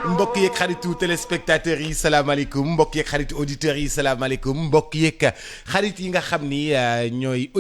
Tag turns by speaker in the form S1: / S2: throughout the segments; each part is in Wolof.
S1: mbokk yeeg xaritu téléspectateurs yi salaamaaleykum mbokk yeeg xaritu auditeurs yi salaamaaleykum mbokk yeeg xarit yi nga xam ni ñooy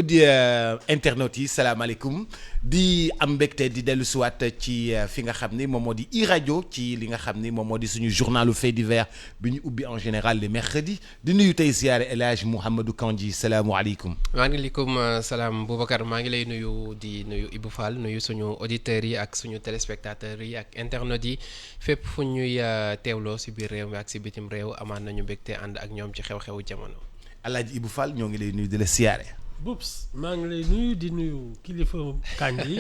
S1: internautes yi salaamaaleykum di am mbégte di dellu siwaat ci fi nga xam ni moom moo di iRadio ci li nga xam ni moom moo di suñu journalu fait divers bi ñu ubbi en général les mercredis di nuyu tey ziyaare El Hadj Mouhamadou Kandji salaamualeykum.
S2: maaleykum salaam Boubacar maa ngi lay nuyu di nuyu Ibou Fall nuyu suñu auditeurs yi ak suñu téléspectateurs yi ak internautes yi fépp fu ñuy teewloo si biir réew mi ak si bitim réew amaan nañu mbégte ànd ak ñoom ci xew-xewu jamono.
S1: El Hadj Ibou Fall ñoo ngi lay nuyu di la siyaare.
S3: Boubs maa ngi lay nuyu di nuyu kilifa Kandji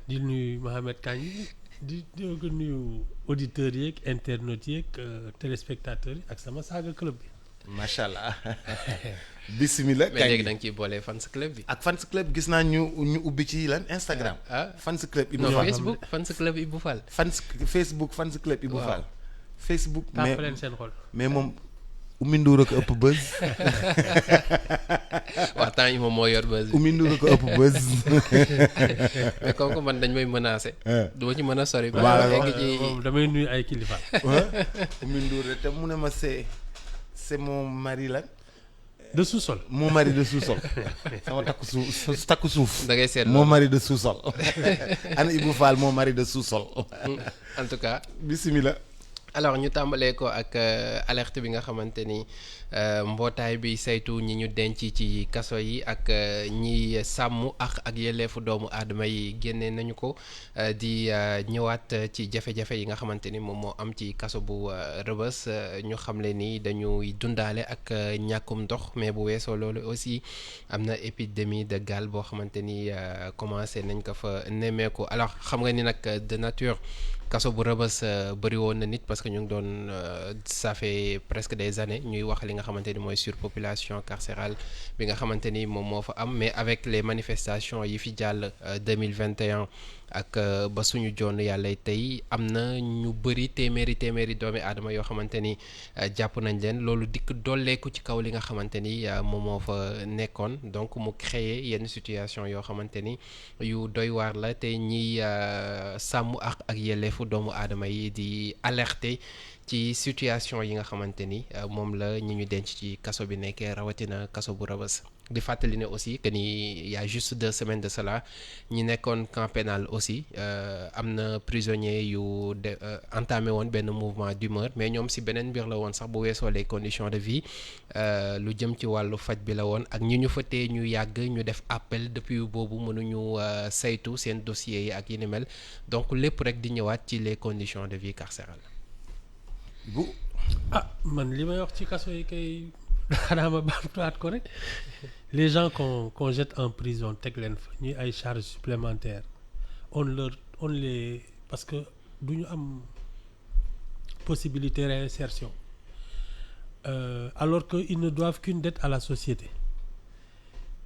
S3: di nuyu Mohamed Kandji di ko nuyu auditeurs yeeg internautes yeeg téléspectateurs yi ak sama saaga club bi.
S1: macha allah bisimilah.
S2: mais léegi da nga ciy boole fans club bi.
S1: ak fans club gis naa ñu ubbi ci lan Instagram. fans club Ibou Fall
S2: non Facebook fans club Ibou Fall.
S1: Facebook fans club Ibou Fall. Facebook
S3: mais leen seen xol.
S1: mais moom Oumy Ndour a ko ëpp buzz.
S2: waxtaan yi moom moo yor buzz.
S1: Oumy Ndour a ko ëpp buzz.
S2: mais kooku man dañ may menacé. du ma ci mën a sori.
S3: damay nuyu ay kilifa.
S1: Oumy Ndour te mu ne ma c'est mon mari lan.
S3: de sous-sol.
S1: mon mari de sous-sol. sama takku suuf.
S2: da ngay seet
S1: mon mari de sous-sol. ana Ibou Fall mon mari de sous-sol.
S2: en tout cas.
S1: bisimilah.
S2: alors ñu tàmbalee ko ak alerte bi nga xamante ni mbootaay bi saytu ñi ñu denc ci kaso yi ak ñi sàmm ak yelleefu doomu aadama yi génnee nañu ko di ñëwaat ci jafe-jafe yi nga xamante ni moom moo am ci kaso bu Rebeuss ñu xamle ni dañuy dundaale ak ñàkkum ndox mais bu weesoo loolu aussi am na épidémie de gale boo xamante ni commencé nañ ko fa nemmeeku alors xam nga ni nag de nature. kaso bu Rebeuss bëri woon na nit parce que ñu ngi doon ça fait presque des années ñuy wax li nga xamante ni mooy surpopulation carcérale bi nga xamante ni moom moo fa am mais avec les manifestations yi fi jàll 2021 ak ba suñu joon yàlla tey am na ñu bëri téeméeri doomi aadama yoo xamante ni jàpp nañ leen loolu dikk dolleeku ci kaw li nga xamante ni moom moo fa nekkoon donc mu créer yenn situation yoo xamante ni yu doy waar la te ñiy sàmm ak yelleefu doomu aadama yi di alerter ci situation yi nga xamante ni moom la ñi ñu denc ci kaso bi nekkee rawatina kaso bu Rebeuss di fàttali ne aussi que ni y a juste 2 semaines de cela ñi nekkoon camp pénal aussi am na prisonniers yu entamé woon benn mouvement d'humeur mais ñoom si beneen mbir la woon sax bu weesoo les conditions de vie lu jëm ci wàllu faj bi la woon ak ñi ñu fa tee ñu yàgg ñu def appel depuis boobu mënuñu saytu seen dossiers yi ak yi ni mel donc lépp rek di ñëwaat ci les conditions de vie carcérale.
S3: man li may wax ci kaso yi kay xanaa ma baamtuwaat ko rek les gens qu'on jette en prison teg leen fa ñuy ay charges supplémentaires on les parce que du ñu am possibilité réinsertion alors que ils ne doivent qu'une dette à la société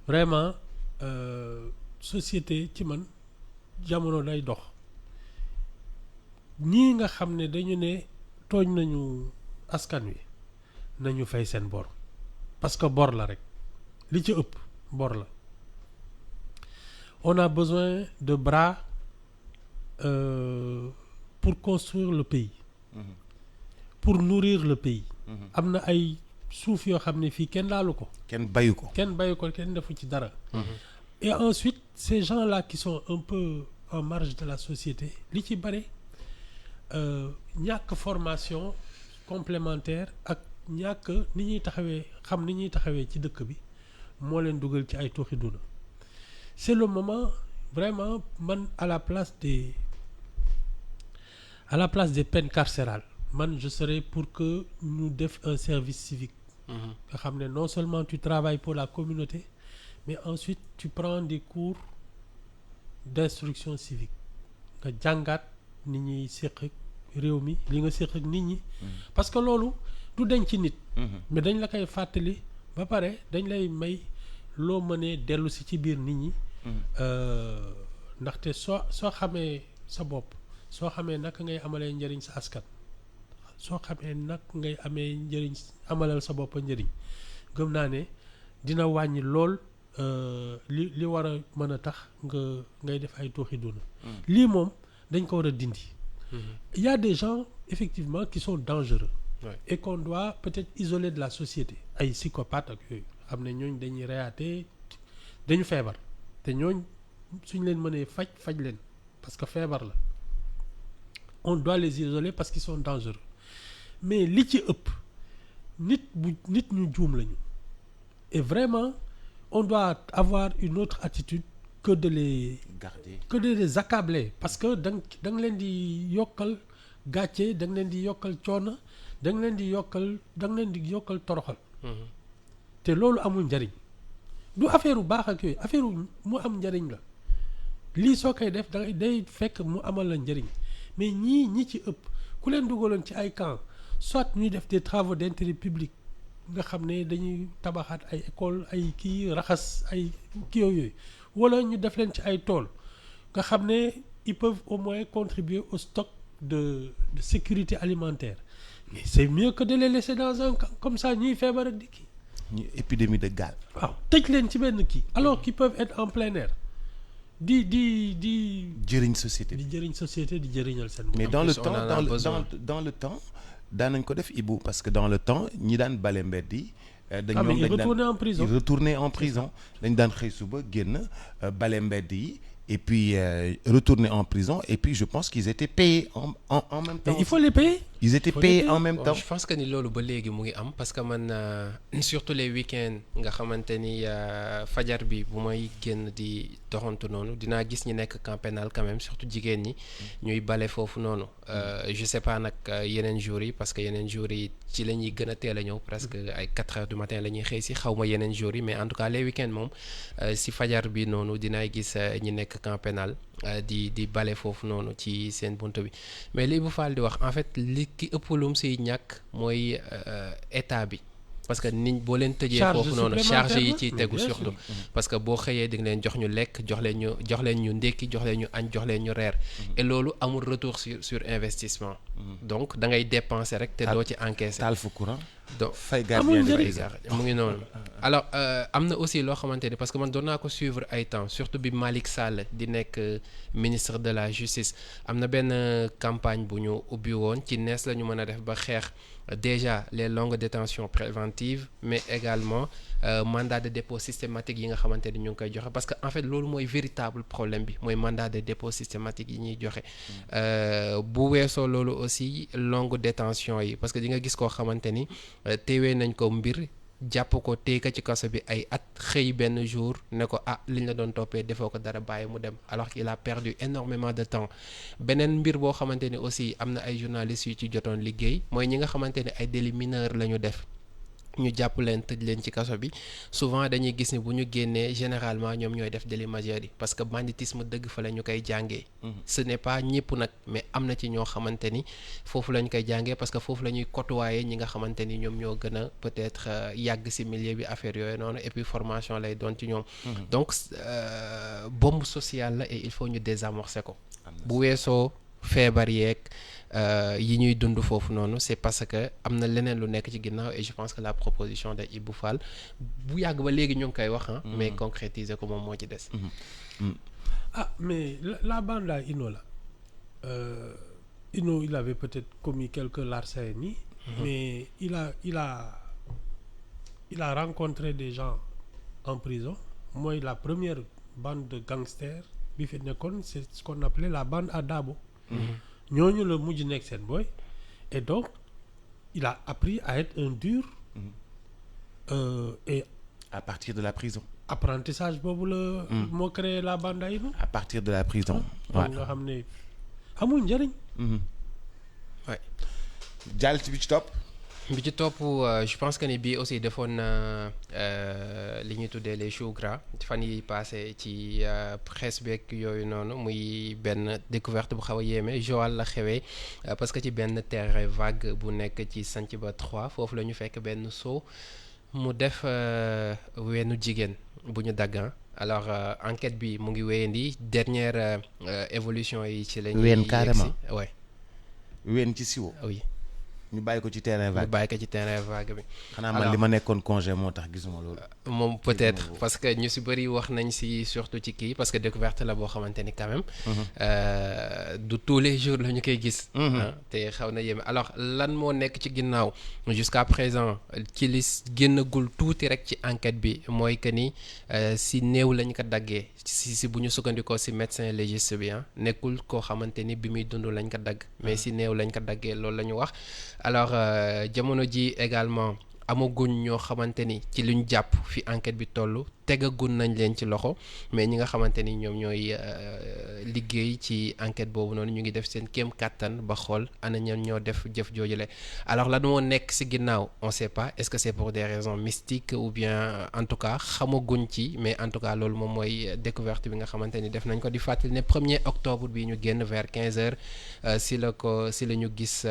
S3: vraiment société ci man jamono day dox ñii nga xam ne dañu ne tooñ nañu askan wi nañu fay seen bor parce que bor la rek li ci ëpp bor la on a besoin de bras pour construire le pays pour nourrir le pays am na ay suuf yoo xam ne fii kenn laalu ko
S1: kenn bayu ko
S3: kenn defu ci dara et ensuite ces gens-là qui sont un peu en marge de la société li ci bare ñàkk formation complémentaire ak ñàkk ni ñuy taxawee ci dëkk bi moo leen dugal ci ay tooxi duna c'est le moment vraiment man à la place des peines carcérales man je serais pour que ñu def un service civique nga xam ne non seulement tu travailles pour la communauté mais ensuite tu prends des cours d'instruction civique nga jàngaat nit ñi séq ak réew mi li nga séq ak nit ñi parce que loolu du denc ci nit mais dañ la koy fàttali ba pare dañ lay may loo mënee dellu si ci biir nit ñi ndaxte soo xamee sa bopp soo xamee naka ngay amalee njëriñ sa askan soo xamee nag ngay amee njëriñ amalal sa bopp njëriñ gëm naa ne dina wàññi lool li war a mën a tax ngay def ay tooxi duna lii moom dañ ko war a dindi il y a des gens effectivement qui sont dangereux.
S2: Ouais.
S3: Et qu'on doit peut-être isoler de la société. ay psychopathes ak yooyu xam ne ñooñ dañuy reyaate dañu feebar te ñooñ suñ leen mënee faj leen parce que feebar la on doit les isoler parce qu'ils sont dangereux mais li ci ëpp nit ñu juum lañu et vraiment on doit avoir une autre attitude que de les accabler parce que da nga leen di yokkal gàcce da nga leen di yokkal coono da nga leen di yokkal toroxal te loolu amul njariñ du affaire u baax ak yooyu affaire mu am njariñ la lii soo koy def day fekk mu amal la njariñ mais ñi ci ëpp ku leen dugaloon ci ay camp soit ñuy def des travaux d'intérêt public nga xam ne dañuy tabaxaat ay école ay kii raxas ay kii yooyu wala ñu def leen ci ay tool nga xam ne ils peuvent au moins contribuer au stock de sécurité alimentaire mais c'est mieux que de les laisser dans un camp comme ça ñuy feebar ak di kii.
S1: ñu épidémie de gale.
S3: waaw tëj leen ci benn kii alors qu'ils peuvent être en plein air di
S1: jëriñ société
S3: di jëriñ société di jëriñal seen bopp.
S1: mais dans le temps daan nañ ko def Ibou parce que dans le temps ñi daan bale mbedd yi.
S3: ils retournaient en prison
S1: dañ daan xëy suba génn bale mbedd yi. Et puis retourner en prison et puis je pense qu'ils étaient payés en même temps.
S3: Et il faut les payer.
S1: Ils étaient payés en même temps.
S2: Je pense que ni loolu ba léegi mu ngi am parce que man surtout les week-ends nga xamante ni fajar bi bu may génn di doxantu noonu dinaa gis ñi nekk camp pénal quand même surtout jigéen ñi ñuy bale foofu noonu je sais pas nag yeneen jours yi parce que yeneen jours yi ci la ñuy gën a teel a ñëw presque ay 4 heures du matin la ñuy xëy si xaw ma yeneen jours yi mais en tout cas les week-ends moom si fajar bi noonu dinaay gis ñi nekk camp pénal di bale foofu noonu ci seen buntu bi mais li bu Fall di wax en fait li ki ëpp lum siy ñàkk mooy état bi parce que nit boo leen tëjee foofu noonu charge yi ciy tegu surtout parce que boo xëyee di nga leen jox ñu lekk jox leen ñu ndékki jox leen ñu añ jox leen ñu reer et loolu amul retour sur investissement donc da ngay dépenser rek te doo ci encaisser
S1: taal fu courant
S2: donc
S1: fay gardien
S2: mu ngi noonu alors am na aussi loo xamante ni parce que man doon naa ko suivre ay temps surtout bi Malick Sall di nekk ministre de la justice am na benn campagne bu ñu ubbi woon ci nees la ñu mën a def ba xeex déjà les longues détentions préventives mais également mandat de dépôt systématique yi nga xamante ni ñu ngi koy joxe parce que en fait loolu mooy véritable problème bi mooy mandat de dépôt systématique yi ñuy joxe bu weesoo loolu aussi longue détention yi parce que di nga gis koo xamante ni teewee nañ ko mbir jàpp ko téye ko ci kaso bi ay at xëy benn jour ne ko liñ la doon toppee defoo ko dara bàyyi mu dem alors qu'il a perdu énormément de temps beneen mbir boo xamante ni aussi am na ay journalistes yu ci jotoon liggéey mooy ñi nga xamante ni ay délits mineurs la ñu def ñu jàpp leen tëj leen ci kaso bi souvent dañuy gis ni bu ñu génnee généralement ñoom ñooy def délit majeur yi parce que banditisme dëgg fa la ñu koy jàngee ce n'est pas ñëpp nag mais am na ci ñoo xamante ni foofu la ñu koy jàngee parce que foofu la ñuy côtoyer ñi nga xamante ni ñoom ñoo gën a peut-être yàgg ci milieu bi affaire yooyu noonu et puis formation lay doon ci ñoom donc bombe sociale la et il faut ñu désamorcer ko bu weesoo feebar yeeg yi ñuy dund foofu noonu c'est parce que am na leneen lu nekk ci ginnaaw et je pense que la proposition de Ibou Fall bu yàgg ba léegi ñu ngi koy wax mais concrétiser ko moom moo ci des
S3: mais la bande là Inno la Inno il avait peut-être commis quelques larcènes mais il a rencontré des gens en prison mooy la première bande de gangsters bi fi nekkoon c'est ce qu'on appelait la bande à Dabo ñooñu la mujj nekk seen boy et donc il a appris à être un dur et
S1: à partir de la prison
S3: apprentissage boobu la moo créé la bande à Inno
S1: à partir de la prison
S3: nga xam ne amul njëriñ
S1: jàll ci bi ci topp
S2: je pense que ni bii aussi defoon na li ñuy tuddee les choux gras fan yi passé ci presse beeg yooyu noonu muy benn découverte bu xaw a yéeme Joal la xewee parce que ci benn terrain vague bu nekk ci Santhiaba 3 foofu la ñu fekk benn seau mu def weenu jigéen bu ñu dagg alors enquête bi mu ngi wéyandi dernière évolution yi ci la ñuy
S1: ween carrément
S2: ouais
S1: ween ci siwo
S2: oui
S1: ñu bàyyi ko ci terrain
S2: ñu
S1: vague.
S2: bàyyi ko ci terrain vague bi.
S1: xanaa man li ma nekkoon congé moo tax gisuma loolu.
S2: moom peut-être parce que ñu si bëri wax nañ si surtout ci kii parce que découverte la boo xamante ni quand même. du tous les jours la ñu koy gis. te xaw na yéeme alors lan moo nekk ci ginnaaw jusqu'à présent ci li génnagul tuuti rek ci enquête bi mooy que ni si néew lañ ko daggee si bu ñu sukkandikoo si médecin légiste bi nekkul koo xamante ni bi muy dund lañ ko dagg mais si néew lañ ko daggee loolu la ñu wax alors jamono ji également. amaguñ ñoo xamante ni ci luñ jàpp fi enquête bi toll tegagun nañ leen ci loxo mais ñi nga xamante ni ñoom ñooy liggéey ci enquête boobu noonu ñu ngi def seen kéem kàttan ba xool ana ñan ñoo def jëf joojule alors lan moo nekk ci ginnaaw on sait pas est-ce que c'est pour des raisons mystiques ou bien en tout cas xamaguñ ci mais en tout cas loolu moom mooy découverte bi nga xamante ni def nañ ko di fàttali ne 1er octobre bi ñu génn vers 15 heures si la ñu gis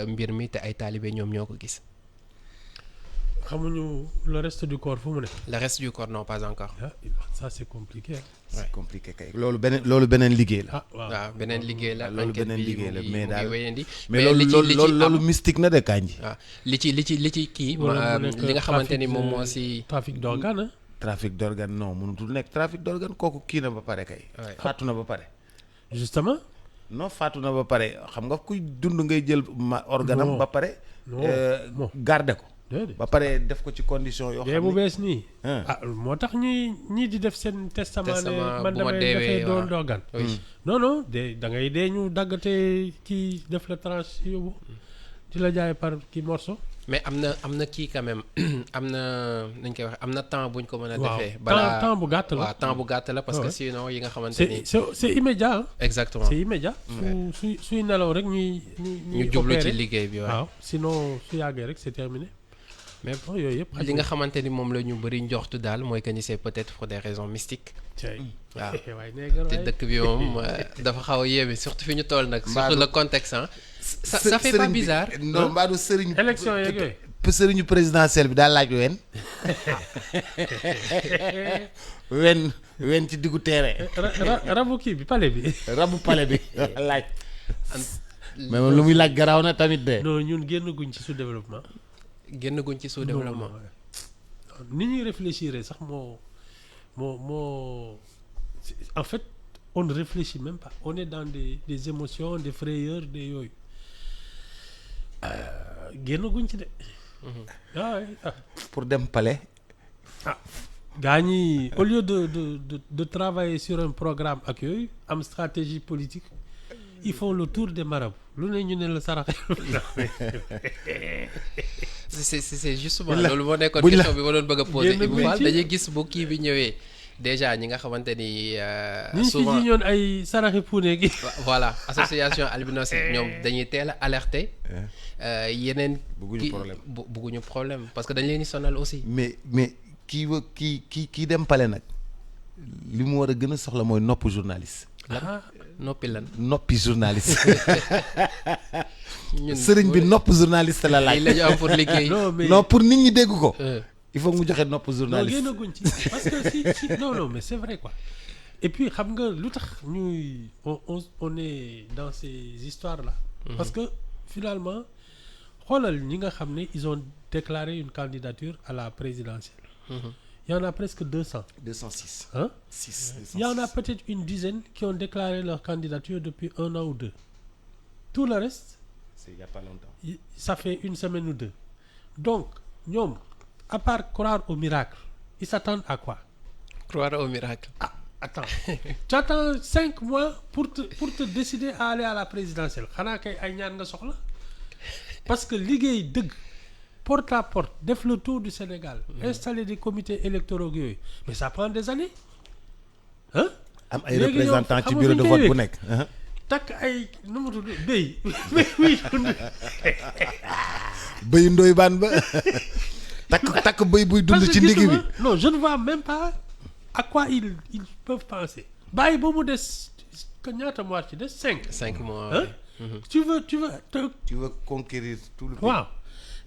S2: mbir mi te ay taalibe ñoom ñoo ko gis.
S3: xamuñu le reste du corps fu mu ne.
S2: le reste du corps non pas encore.
S3: ah ça c'est compliqué.
S1: c'est compliqué kay. loolu beneen liggéey la.
S2: waaw beneen liggéey la.
S1: loolu beneen liggéey la mais daal
S2: mais
S1: loolu mystique na de Kandji.
S2: waaw li ci kii. li nga xamante ni moom moo si.
S3: trafic d'organe.
S1: trafic d'organe non mënutul nekk trafic d'organe kooku kii na ba pare kay. faatu na ba pare.
S3: justement.
S1: non faatu na ba pare xam nga kuy dund ngay jël organam ba pare. garder ko. ba pare def ko ci condition yoo xam ne
S3: bu bees nii. moo tax ñii di def seen testament ne man damay defee doon d'organe. non da ngay dee ñu daggate kii def la tranche yóbbu di la jaay par kii morceau.
S2: mais am na kii quand même am na nañ koy wax am na temps buñ ko mën a defee.
S3: balaa temps bu gàtt la
S2: waaw temps bu gàtt la parce que sinon yi nga xamante ni.
S3: c'est immédiat.
S2: exactement
S3: c'est immédiat. suy nelaw rek ñuy
S2: jublu ci liggéey bi waaw.
S3: sinon su yàggee rek c'est terminé.
S2: mais yooyu yëpp li nga xamante ni moom la ñu bëri njoxtu daal mooy que ni c'est peut-être pour des raisons mystiques. waaw te dëkk bi moom dafa xaw a yéeme surtout fi ñu toll nag. surtout le contexte ça fait pas bizarre.
S1: non mbaadu sëriñ.
S3: élection yeeg yooyu.
S1: sëriñu présidentiel bi daal laaj wen ci diggu terrain.
S3: rabu kii bi palais bi.
S1: rabu palais bi laaj. mais moom lu muy laaj garaaw na tamit de.
S3: non ñun génn guñ ci sous-développement.
S2: génn guñ ci sous-développement.
S3: ni ñuy réfléchir sax moo en fait on ne réfléchit même pas on est dans des émotions des frayeurs des yooyu génn guñ ci de.
S1: pour dem palais.
S3: gaa ñi au lieu de travailler sur un programme ak yooyu am stratégie politique ils font le tour des marabouts lu ne ñu ne la saraxe.
S2: c'est justement loolu moo nekkoon question bi ma doon bëgg a poser. Ibou Fall dañuy gis bu kii bi ñëwee déjà ñi nga xamante ni. souvent
S3: ñi fi ñoon ay saraxe puune gi.
S2: voilà association albinos ñoom dañuy teel a alerter. yeneen. bëgguñu problème parce que dañ leen di sonal aussi.
S1: mais kii dem pale nag li mu war a gën a soxla mooy nopp journaliste. noppi journaliste. sëriñ bi nopp journaliste la laaj.
S2: la ñu am pour liggéey.
S1: non pour nit ñi dégg ko. il faut mu joxe nopp journaliste.
S3: non génnaguñ ci parce que si non mais c'est vrai quoi. et puis xam nga lu tax ñuy on est dans ces histoires là. parce que finalement xoolal ñi nga xam ne ils ont déclaré une candidature à la présidentielle. Il y en a presque 200.
S1: 206.
S3: Hein?
S1: 6.
S3: Il y en a peut-être une dizaine qui ont déclaré leur candidature depuis 1 an ou 2. Tout le reste.
S1: C'est il n'y a pas longtemps.
S3: Ça fait 1 semaine ou 2. Donc, ñoom, à part croire au miracle, ils s'attendent à quoi?
S2: Croire au miracle.
S3: Ah, attends. Tu attends 5 mois pour te décider à aller à la présidentielle. Xanaa kay ay ñaan nga soxla. Parce que liggéey dëgg. Porte à porte def le tour du Sénégal installer des comités électoraux yooyu mais ça prend des années hein
S1: am ay représentants ci bureau de vote bu nekk
S3: takk ay nu mu tudd béy oui
S1: béyu ndoy baan ba takk béy buy dund ci ndigg bi
S3: non je ne vois même pas à quoi ils peuvent penser bàyyi ba mu des que ñaata mois ci des 5
S2: mois
S3: hein tu veux
S1: conquérir tout le pays
S3: waaw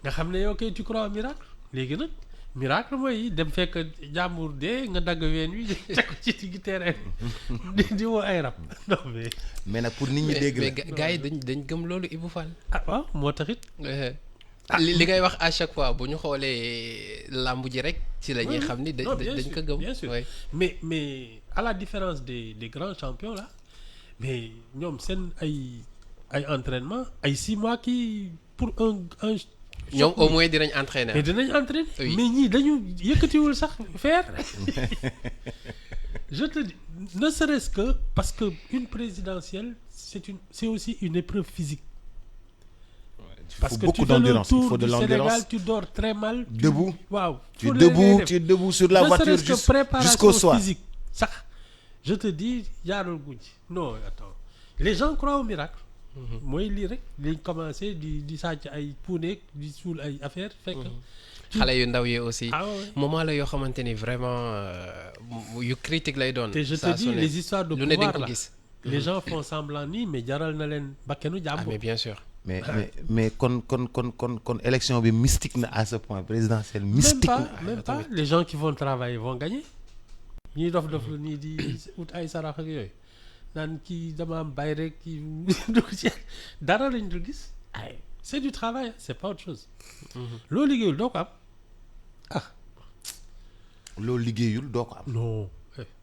S3: nga xam ne yow kay tu crois au miracle léegi nag miracle mooy dem fekk jàmbur dee nga dagg ween wi teg ko ci digg terrain di woo ay rab non
S1: mais nag pour nit ñi dégg la
S2: mais gars yi dañ gëm loolu Ibou Fall.
S3: waaw moo taxit.
S2: li ngay wax à chaque fois bu ñu xoolee làmb ji rek ci la ñuy xam ni dañ ko gëm.
S3: bien sûr mais à la différence des grands champions là mais ñoom seen ay entraînement ay 6 mois kii pour un
S2: ñoom au moins dinañ entraîner.
S3: mais dinañ entraîner.
S2: Oui.
S3: mais ñii dañu yëkkatiwul sax faire. Je te dis ne serait-ce que parce que une présidentielle c'est aussi une épreuve physique. Parce que tu fais le tour du Sénégal, tu dors très mal.
S1: Debout.
S3: Waaw.
S1: Tu es debout sur la voiture jusqu'au soir.
S3: Physique sax je te dis jaarul guñ ci non attends les gens croient au miracle. mooy lii rek liñ commencé di sàcc ay puuneeg di suul ay affaire fekk.
S2: xale yu ndaw yi aussi.
S3: ah ouais.
S2: moment la yoo xamante ni vraiment yu critique lay doon.
S3: te je te dis les histoires de
S2: lu ne
S3: pouvoir
S2: dañ ko
S3: là
S2: gis.
S3: les gens font semblant nii mais jaral na leen bakkenu
S2: ah
S3: jàmbur.
S2: mais bien sûr.
S1: mais kon élection bi mystique na à ce point présidentielle mystique na.
S3: même pas les gens qui vont travailler vont gagner. ñiy dof la nii di ut ay sarax ak yooyu naan kii dama am bay rek kii dugg ci dara lañ dul gis ay c'est du travail c'est pas autre chose. loo liggéeyul doo ko am
S1: loolu liggéeyul doo ko am.
S3: non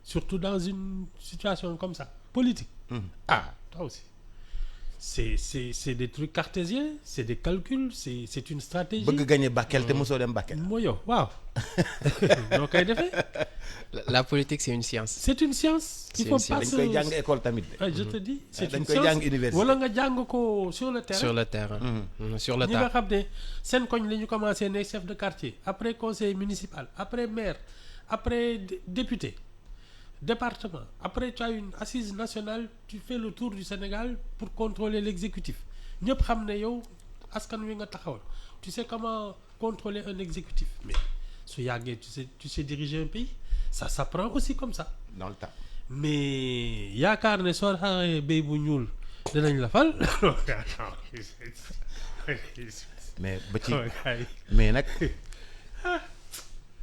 S3: surtout dans une situation comme ça politique. Toi aussi c'est des trucs cartésiens c'est des calculs c'est une stratégie.
S1: bëgg gagner Bakel te mosoo dem Bakel.
S3: mooy yow waaw noo koy defee.
S2: la politique c'est une science.
S3: c'est une science. il faut pas
S1: dañ koy jàng école tamit.
S3: je te dis c'est
S1: dañ
S3: une
S1: koy jàng
S3: science
S1: université.
S3: wala nga jàng ko sur le terrain.
S2: sur le terrain. sur le
S3: ñi nga
S2: tas.
S3: xam ne seen koñ la ñu commencé ne chef de quartier après conseil municipal après maire après député département après tu as une assise nationale tu fais le tour du Sénégal pour contrôler l'exécutif ñëpp xam ne yow askan wi nga taxawal tu sais comment contrôler un exécutif mais su yàggee tu sais diriger un pays ça s'apprend aussi comme ça.
S1: dans le temps.
S3: mais yaakaar ne soo xaree béy bu ñuul dinañ la fal.
S1: mais ba ci mais nag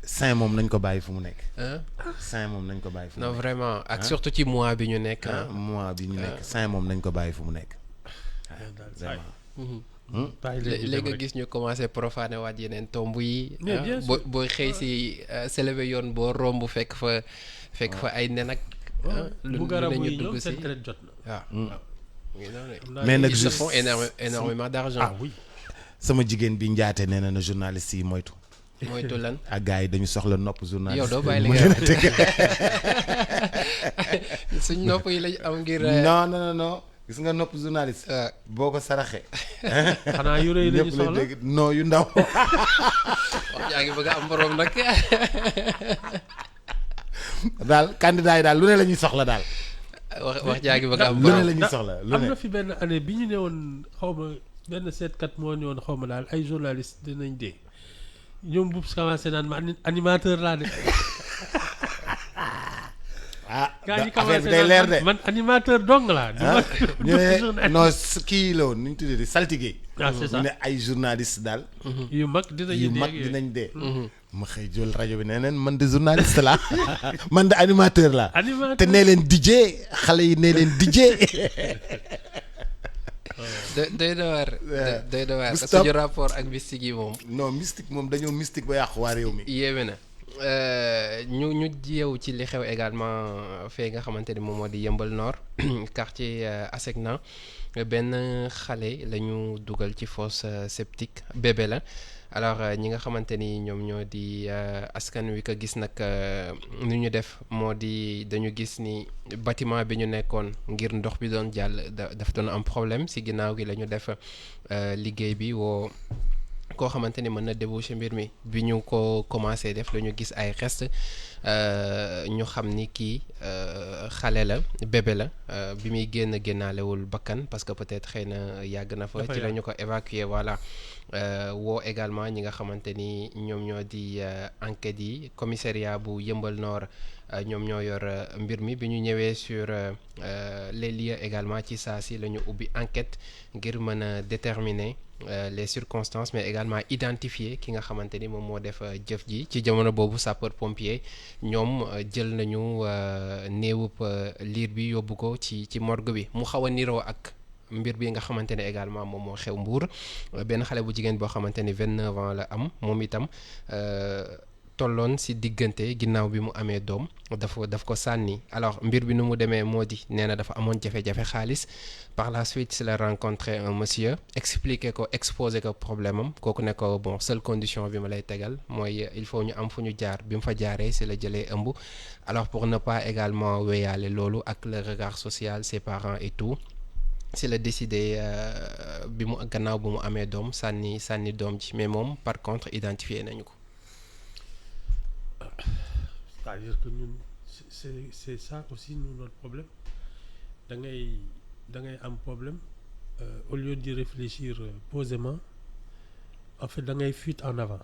S1: Saint moom nañ ko bàyyi fu mu nekk. Saint moom nañ ko bàyyi fu mu
S2: non
S1: nekk.
S2: vraiment ak surtout ci mois bi ñu nekk.
S1: mois bi ñu nekk Saint moom nañ ko bàyyi fu mu nekk.
S2: léegi nga gis ñu commencé profaner waat yeneen tomb yi.
S3: mais bien sûr
S2: boo xëy si célébré yoon boo romb fekk fa ay nen ak.
S3: lu garabu yi ñoom seen traite jot na.
S2: waaw.
S1: mais nag
S2: ils se
S1: juste
S2: font énormément d'argent.
S3: ah oui.
S1: sama jigéen bi njaate nee na journaliste yi moytu.
S2: moytu lan.
S1: ak gars yi dañu soxla nopp journaliste.
S2: yow doo bàyyi li nga suñ nopp yi lañ am ngir.
S1: non gis nga nopp journaliste. boo ko saraxee.
S3: xanaa yu rëy lañu soxla
S1: non yu ndaw.
S2: wax yaa ngi bëgg a am borom nag.
S1: daal candidat yi daal lu ne la ñuy soxla daal.
S2: wax jaa ngi bëgg a am
S1: lu ne
S2: borom.
S1: la ñuy soxla lu
S3: am
S1: ne.
S3: na fi benn année bi ñu ne woon xaw ma benn seetkat moo ne woon xaw ma daal ay journaliste dinañ dee ñoom bu commencé naan ma animateur laa de. gaa ñi
S1: affaire bi
S3: commencé
S1: day leer de.
S3: naan man animateur dong laa.
S1: ñu ne non kii la woon nu ñu tuddee di saltige.
S3: c'est ça
S1: ñu ne ay journaliste daal.
S3: yu mag
S1: yu mag
S3: dinañu
S1: dinañ dee. ma xëy jël rajo bi nee neen man de journaliste laa man de animateur laa.
S3: animateur
S1: te nee leen DJ xale yi nee leen DJ.
S2: doy na waar. doy na waar
S1: Stop.
S2: suñu rapport ak mystique yi moom.
S1: non mystique moom dañoo mystique ba yàqu waa réew mi.
S2: yéeme na ñu yeewu ci li xew également fee nga xamante ni moom moo di Yeumbeul Nord quartier Asecna benn xale la ñu dugal ci fosse septique bébé la alors ñi nga xamante ni ñoom ñoo di askan wi ko gis nag ni ñu def moo di dañu gis ni bâtiment bi ñu nekkoon ngir ndox bi doon jàll daf doon am problème si ginnaaw gi la ñu def liggéey bi woo koo xamante ni mën na déboucher mbir mi bi ñu ko commencé def la ñu gis ay reste ñu xam ni kii xale la bébé la bi muy génnaalewul bakkan parce que peut-être xëy na yàgg na fa ci la ñu ko évacuer voilà woo également ñi nga xamante ni ñoom ñoo di enquêtes yi commissariat bu Yeumbeul Nord ñoom ñoo yor mbir mi bi ñu ñëwee sur les lieux également ci saa si la ñu ubbi enquête ngir mën a déterminer les circonstances mais également identifier ki nga xamante ni moom moo def jëf ji ci jamono boobu sapeur pompier ñoom jël nañu néewub liir bi yóbbu ko ci morgue bi mu xaw a niroo ak mbir bi nga xamante ne également moom moo xew Mbour benn xale bu jigéen boo xamante ni 29 ans la am moom itam tolloon si diggante ginnaaw bi mu amee doom daf ko sànni alors mbir bi nu mu demee moo di nee na dafa amoon jafe-jafe xaalis par la suite si la rencontré un monsieur expliqué ko exposé ko problème am kooku ne ko bon seule condition bi ma lay tegal mooy il faut ñu am fu ñu jaar bi mu fa jaaree si la jëlee ëmb alors pour ne pas également wéyaale loolu ak le regard social ses parents et tout si la décidé bi mu gannaaw bu mu amee doom sànni doom ji mais moom par contre identifié nañu ko.
S3: C'est-à-dire que ñun c'est ça aussi nous notre problème da ngay am problème au lieu d'y réfléchir posément en fait da ngay fuite en avant.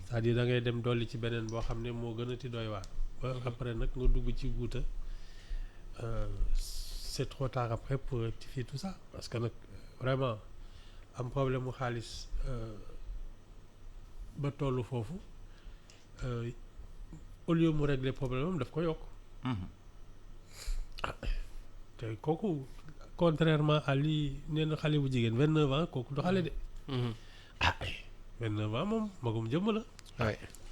S3: C'est-à-dire da ngay dem dolli ci beneen boo xam ne moo gën a ti doy waar. ba après nag nga dugg ci guuta c'est trop tard après pour rectifier tout ça parce que nag vraiment am problème mu xaalis ba tollu foofu. Au lieu mu régler problème am daf ko yokk. te kooku contrairement à lii nee na xale bu jigéen 29 ans kooku du xale de. 29 ans moom magum jëmm la.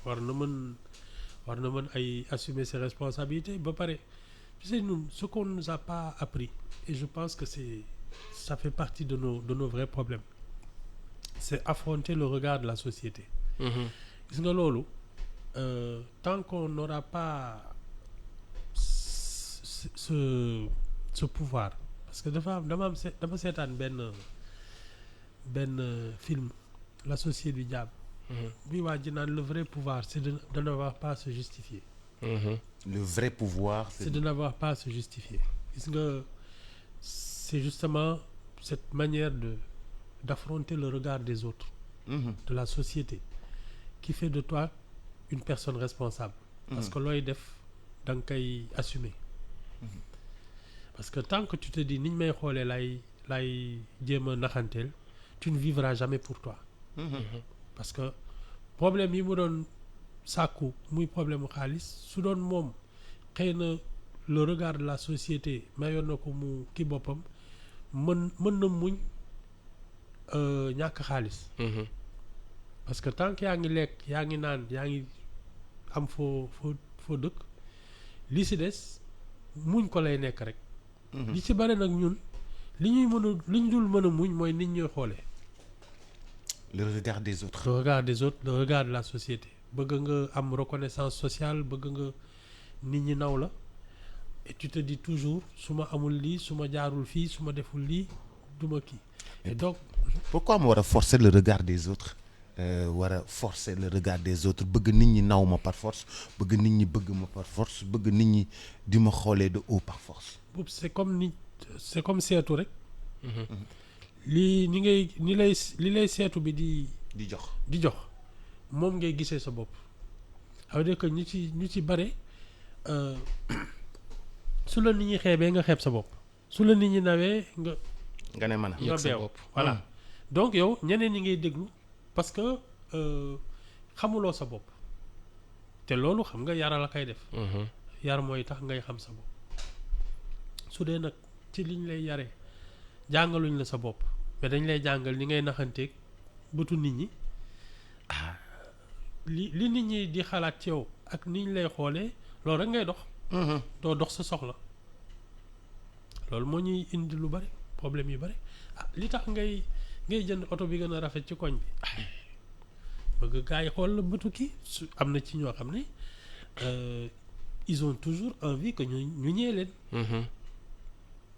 S3: war na mën ay assumer ses responsabilités ba pare tu sais ñun ce qu'on nous a pas appris et je pense que ça fait partie de nos vrais problèmes c'est affronter le regard de la société. gis nga loolu. Tant qu'on n'aura pas ce pouvoir parce que dama seetaan benn film l'associé du diable. bi waa ji naan le vrai pouvoir c'est de n'avoir pas à se justifier.
S1: Le vrai pouvoir
S3: c'est de n'avoir pas à se justifier. gis nga c'est justement cette manière d'affronter le regard des autres. De la société qui fait de toi une personne responsable. Parce que looy def da nga koy assumer. Parce que tant que tu te dis niñ may xoolee lay jéem a naxanteel tu ne vivras jamais pour toi. Parce que problème yi mu doon sàkku muy problème mu xaalis su doon moom xëy na le regard de la société mayoon na ko mu kii boppam mën na muñ ñàkk xaalis. Parce que tant que yaa ngi lekk yaa ngi naan yaa ngi am foo dëkk li si des muñ ko lay nekk rek. li ci bare nag ñun li ñu dul mën a muñ mooy nit ñuy xoolee.
S1: le regard des autres.
S3: le regard des autres le regard de la société bëgg nga am reconnaissance sociale bëgg nga nit ñi naw la et tu te dis toujours su ma amul lii su ma jaarul fii su ma deful lii du ma kii. et donc
S1: pourquoi mu war a forcer le regard des autres. war a forcer le regard des autres bëgg nit ñi naw ma par force bëgg nit ñi bëgg ma par force bëgg nit ñi di ma xoolee de haut par force.
S3: boobu c'est comme seetu rek. li lay seetu bi di jox moom ngay gisee sa bopp. ça veut dire que ñu ci bare su la nit ñi xeebee nga xeeb sa bopp su la nit ñi nawee
S1: nga ne mën a
S2: yëg sa bopp
S3: voilà donc yow ñeneen ñi ngay déglu. parce que xamuloo sa bopp te loolu xam nga yara la koy def. yar mooy tax ngay xam sa bopp su dee nag ci liñ lay yare jàngaluñ la sa bopp mais dañ lay jàngal ni ngay naxanteeg bëtu nit ñi li nit ñi di xalaat ci yow ak niñ lay xoolee loolu rek ngay dox. doo dox sa soxla loolu moo ñuy indi lu bari problème yu bari li tax ngay jënd oto bi gën a rafet ci koñ bi bëgg gaa yi xool la bëtu kii am na ci ñoo xam ne ils ont toujours envie que ñu ñee leen.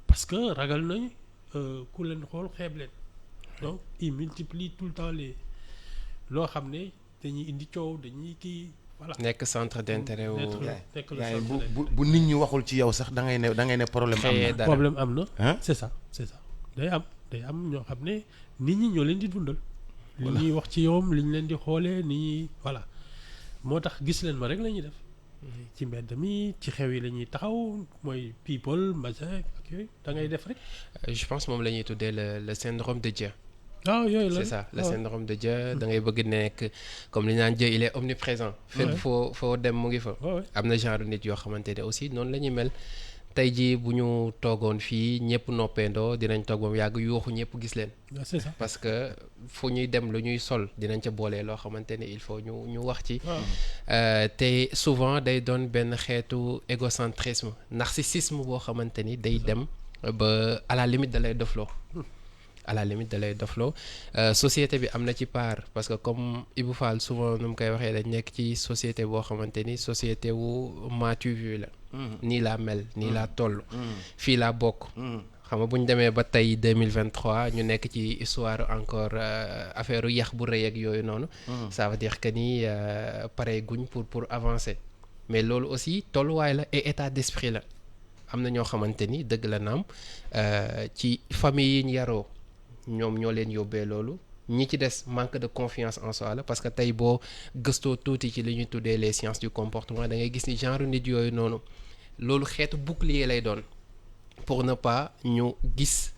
S3: parce que ragal nañ ku leen xool xeeb leen donc ils multiplient tout le temps loo xam ne dañuy indi coow dañuy kii voilà.
S2: nekk centre d'intérêt wu.
S3: nekk
S1: bu nit ñi waxul ci yow sax da ngay ne problème am na.
S3: c'est ça day am ñoo xam ne nit ñi ñoo leen di dundal. li ñuy wax ci yow li ñu leen di xoolee ni ñuy voilà moo tax gis leen ma rek la ñuy def. ci mbedd mi ci xew yi la ñuy taxaw mooy people machin ak yooyu da ngay def rek.
S2: je pense moom la ñuy tuddee le syndrome de Dieu.
S3: ah yooyu la
S2: c'est ça le syndrome de Dieu da ngay bëgg nekk comme li ñu naan Dieu il est omniprésent. fépp foo dem mu ngi fa. am na genre nit yoo xamante ne aussi noonu la ñuy mel. tey jii bu ñu toogoon fii ñëpp noppeendoo dinañ toog ba mu yàgg yuuxu ñëpp gis leen.
S3: c'est ça
S2: parce que fu ñuy dem lu ñuy sol dinañ ca boolee loo xamante ne il faut ñu wax ci. te souvent day doon benn xeetu égocentrisme narcissisme boo xamante ni day dem ba à la limite da lay dofloo. à la limite da lay dofloo société bi am na ci part parce que comme Ibou Fall souvent nu mu koy waxee dañ nekk ci société boo xamante ni société wu m'as-tu vu la. nii laa mel nii laa toll. fii laa bokk. xam nga bu ñu demee ba tey 2023 ñu nekk ci histoire encore affaire yax bu rëy ak yooyu noonu. ça veut dire que ni pare guñ pour avancer. mais loolu aussi tolluwaay la et état d'esprit la am na ñoo xamante ni dëgg la naam ci famille yi ñu yaroo ñoom ñoo leen yóbbee loolu. ñi ci des manque de confiance en soi la parce que tey boo gëstoo tuuti ci li ñuy tuddee les sciences du comportement da ngay gis ni genre nit yooyu noonu loolu xeetu bouclier lay doon pour ne pas ñu gis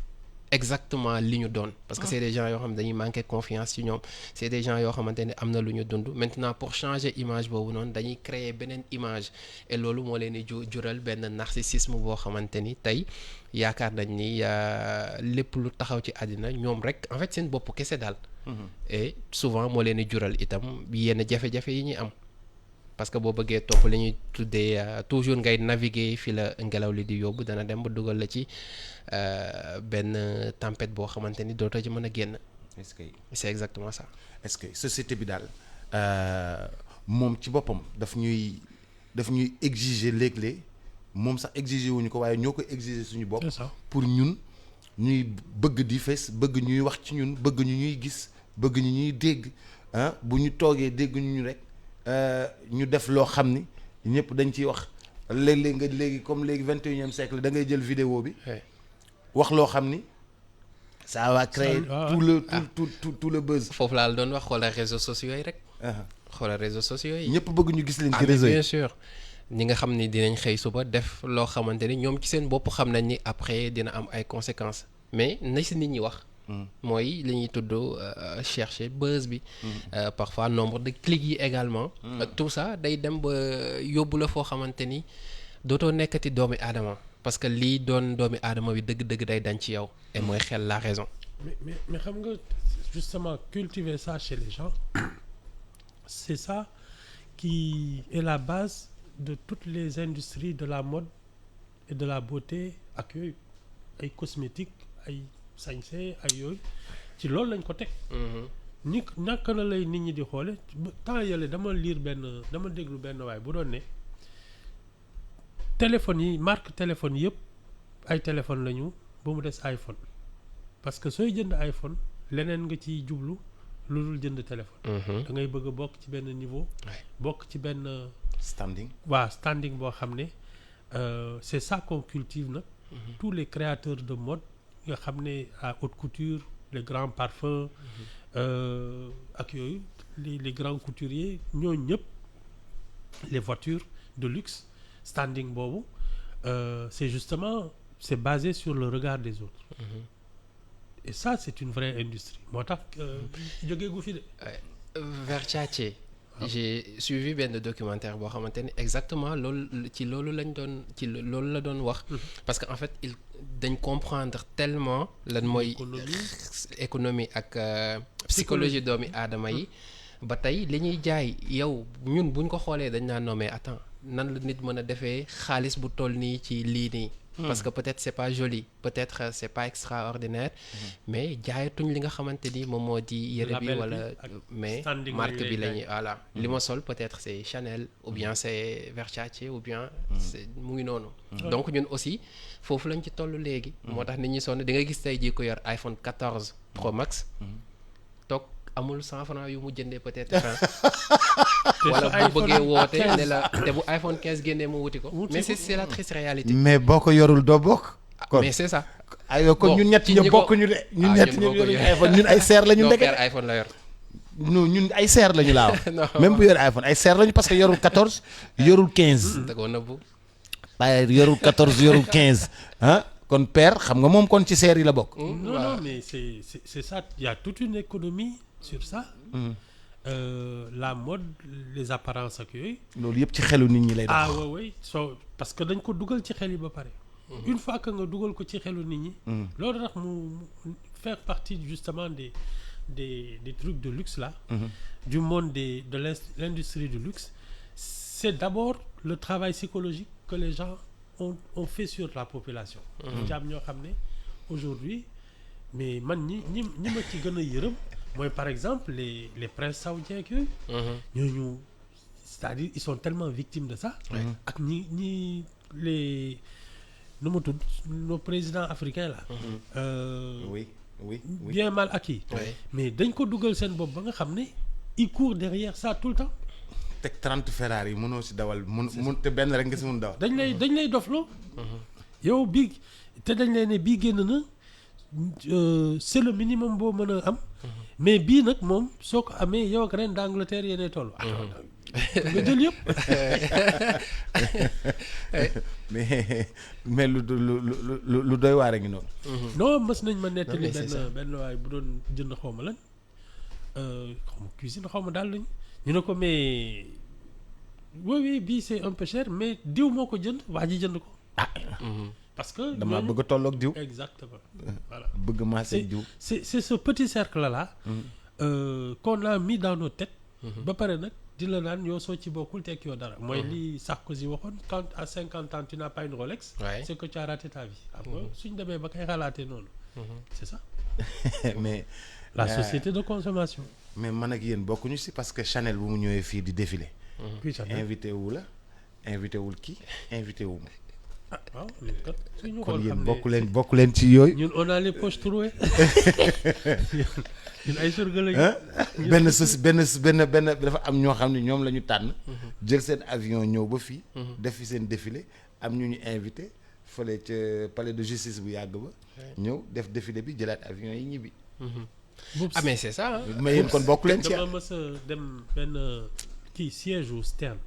S2: exactement li ñu doon parce que c'est des gens yoo xam ne dañuy manquer confiance ci ñoom c'est des gens yoo xamante ne am na lu ñu dund maintenant pour changer image boobu noonu dañuy créer beneen image et loolu moo leen di jural benn narcissisme boo xamante ni tey yaakaar nañ ni lépp lu taxaw ci àddina ñoom rek en fait seen bopp kese daal. et souvent moo leen di jural itam yenn jafe-jafe yi ñuy am parce que boo bëggee topp li ñuy tuddee toujours ngay naviguer fi la ngelaw li di yóbbu dana dem ba dugal la ci benn tempête boo xamante ni dootoo ci mën a génn.
S1: est-ce que
S2: c'est exactement ça.
S1: est-ce que société bi daal moom ci boppam daf ñuy exiger léeg-léeg moom sax exiger wuñu ko waaye ñoo ko exiger suñu bopp. pour ñun ñuy bëgg di fes bëgg ñuy wax ci ñun bëgg ñu ñuy gis bëgg ñu ñuy dégg bu ñu toogee dégg ñu rek ñu def loo xam ni ñëpp dañ ciy wax léeg-léeg nga léegi comme léegi 21e siècle da ngay jël vidéo bi. wax loo xam ni ça va créer tout le buzz.
S2: foofu laa la doon wax xoolal réseaux sociaux yi rek. xoolal réseaux sociaux yi.
S1: ñëpp bëgg ñu gis leen ci réseau yi
S2: bien sûr. ñi nga xam ni dinañ xëy suba def loo xamante ni ñoom ci seen bopp xam nañ ni après dina am ay conséquences mais na si nit ñi wax. mooy li ñuy tudd chercher buzz bi. parfois nombre de clics yi également. tout ça day dem ba yóbbu la foo xamante ni dootoo nekkati doomi aadama parce que lii doon doomi aadama bi dëgg-dëgg day dañ ci yow. et mooy xel la raison.
S3: mais xam nga justement cultiver ça chez les gens c'est ça qui est la base de toutes les industries de la mode et de la beauté ak yooyu ay cosmétiques ay sañse ay yooyu ci loolu lañ ko teg. ni naka la lay nit ñi di xoole temps yële dama déglu benn waay bu doon ne téléphone yi marque téléphone yëpp ay téléphone lañu ba mu des iPhone parce que sooy jënd iPhone leneen nga ciy jublu lu dul jënd téléphone. da ngay bëgg a bokk ci benn niveau. bokk ci benn
S1: standing.
S3: waaw standing boo xam ne c'est ça qu'on cultive nag. tous les créateurs de mode nga xam ne à haute couture les grands parfums. ak yooyu les grands couturiers ñooñu ñëpp les voitures de luxe standing boobu c'est justement c'est basé sur le regard des autres. et ça c'est une vraie industrie moo tax jógee gu fi de.
S2: Versace. j'ai suivi benn documentaire boo xamante ni exactement loolu la doon wax. parce que en fait dañ comprendre tellement lan mooy économie ak psychologie doomi aadama yi ba tey li ñuy jaay yow ñun buñ ko xoolee dañ naan non mais attends nan la nit mën a defee xaalis bu toll nii ci lii nii. parce que peut-être c'est pas joli peut-être c'est pas extraordinaire. mais jaayatuñ li nga xamante ni moom moo di yére bi wala mais marque bi la ñuy voilà li ma sol peut-être c'est Chanel ou bien c'est Versace ou bien c'est mu ngi noonu. donc ñun aussi foofu lañ ci toll léegi. moo tax nit ñi sonn di nga gis tey jii ko yor iPhone 14 Pro Max. toog amul 100 francs yu mu jëndee peut-être. wala bu bëggee woote ne la te bu iPhone 15 génnee mu wuti ko. mais c'est la triste réalité.
S1: mais boo ko yorul doo bokk.
S2: kon mais c'est ça.
S1: aywa kon ñun ñett ñu bokk ñu de. ñun ñett ñu yoruñu iPhone ñun ay seer lañu. ndeke
S2: non iPhone la yor.
S1: non ñun ay seer lañu laa wax. même bu yor iPhone ay seer lañu parce que yorul 14 yorul 15.
S2: da koo nëbbu.
S1: waaye yorul 14 yorul 15 ah kon père xam nga moom kon ci seer yi la bokk.
S3: Non, mais c'est ça. Il y a toute une économie sur ça. La mode, les apparences ak yooyu.
S1: loolu yëpp ci xelu nit ñi lay dox.
S3: Ah oui parce que dañ ko dugal ci xel yi ba pare. Une fois que nga dugal ko ci xelu nit ñi. loolu tax mu faire partie justement des trucs de luxe là. Du monde de l'industrie du luxe. C'est d'abord le travail psychologique que les gens ont fait sur la population. jaam ñoo xam ne aujourd'hui mais man ñi ma ci gën a yërëm mooy par exemple les princes saoudiens ak yooyu. ñooñu c'est-à-dire ils sont tellement victimes de ça. ak ñi les nu mu tudd nos présidents africains là.
S1: oui.
S3: bien mal acquis. mais dañ ko dugal seen bopp ba nga xam ne ils courent derrière ça tout le temps.
S1: teg 30 Ferrari yi mënoo si dawal mun te benn rek nga si mun dawal.
S3: dañ lay dofloo. yow bii te dañ lay ne bii génn na c'est le minimum boo mën a am. mais bii nag moom soo ko amee yow ak reine d'Angleterre yéenay toll. nga jël yëpp.
S1: mais lu doy waar a ngi noonu.
S3: non mës nañ ma nettali benn waay bu doon jënd xaw ma lan xaw ma cuisine xaw ma daal lañ ñu ne ko mais oui bii c'est un peu cher mais diw moo ko jënd waa ji jënd ko. parce que
S1: damaa bëgg a tolloog diw.
S3: exactement voilà
S1: bëgg maa seeg diw.
S3: c'est ce petit cercle là. qu'on a mis dans nos têtes. ba pare nag di la naan yow soo ci bokkul tekki yoo dara. mooy li Sarkozy waxoon quand à 50 ans tu n'as pas une Rolex. c'est que tu as raté ta vie. xam nga suñ demee ba koy xalaatee noonu. c'est ça.
S1: mais
S3: la société de consommation.
S1: mais man ak yéen bokkuñu si parce que Chanel bu mu ñëwee fii di défilé. invité wu la invité wul kii invité wu ma.
S3: ah waaw ñun kat suñu
S1: kon
S3: xool
S1: yéen bokk leen ci yooyu.
S3: ñun on a les poches trouées. ñun ay surga lañu. benn dafa am ñoo xam ne ñoom la ñu tànn. jël seen avion ñëw ba fii. def fi seen défilé am ñu invité fële ca palais de justice bu yàgg ba. ñëw def défilé bi jëlaat avion yi ñibbi.
S2: ah mais c'est ça.
S1: mais yéen kon bokk leen ci.
S3: dama mës a dem benn kii siège u Stern.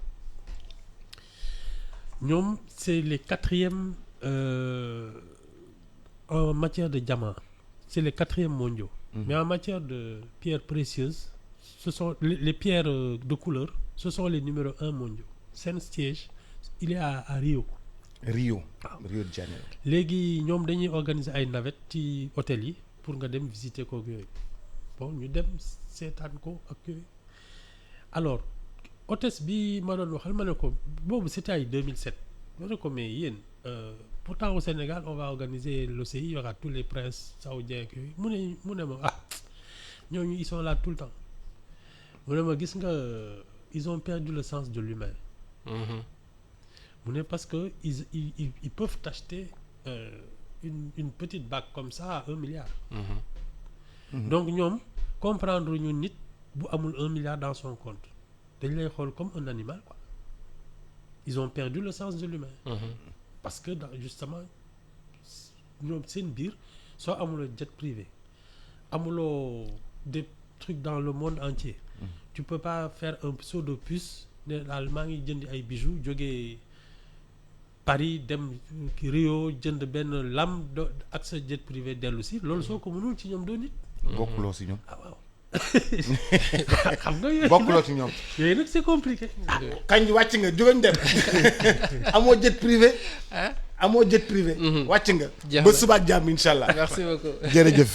S3: ñoom c'est les quatrièmes en matière de diamant c'est les quatrièmes mondiaux. Mais en matière de pierres précieuses ce sont les pierres de couleur ce sont les numéros 1 mondiaux. seen siège il est à Rio.
S1: Rio de Janeiro.
S3: léegi ñoom dañuy organiser ay navettes ci hôtel yi pour nga dem visiter kook yooyu bon ñu dem seetaan ko ak yooyu alors hôtesse bi ma doon waxal ma ne ko boobu c'était ay 2007 ma ne ko mais yéen pourtant au Sénégal on va organiser l'OCI il y aura tous les princes saoudiens ak yooyu mu ne ma ñooñu ils sont là tout le temps mu ne ma gis nga ils ont perdu le sens de l'humain. mu ne parce que ils peuvent t'acheter une petite bague comme ça à 1 milliard. Donc ñoom comprendre ñu nit bu amul 1 milliard dans son compte dañ lay xool comme un animal quoi. Ils ont perdu le sens de l'humain. Parce que justement ñoom seen biir soo amuloo jet privé amuloo des trucs dans le monde entier. Tu peux pas faire un saut de puce ne daal maa ngi jënd ay bijoux jógee Paris dem Rio jënd benn lam ak sa jet privé dellu si loolu soo ko mënul ci ñoom doo nit.
S1: bokkuloo si ñoom.
S3: waaw. xam nga yooyu
S1: bokkuloo ci ñoom.
S3: yooyu nag c'est compliqué.
S1: kañ wàcc nga jógañ dem amoo jet privé. amoo jet privé. wàcc nga. ba suba ak jàmm incha allah.
S2: merci beaucoup
S1: jërëjëf.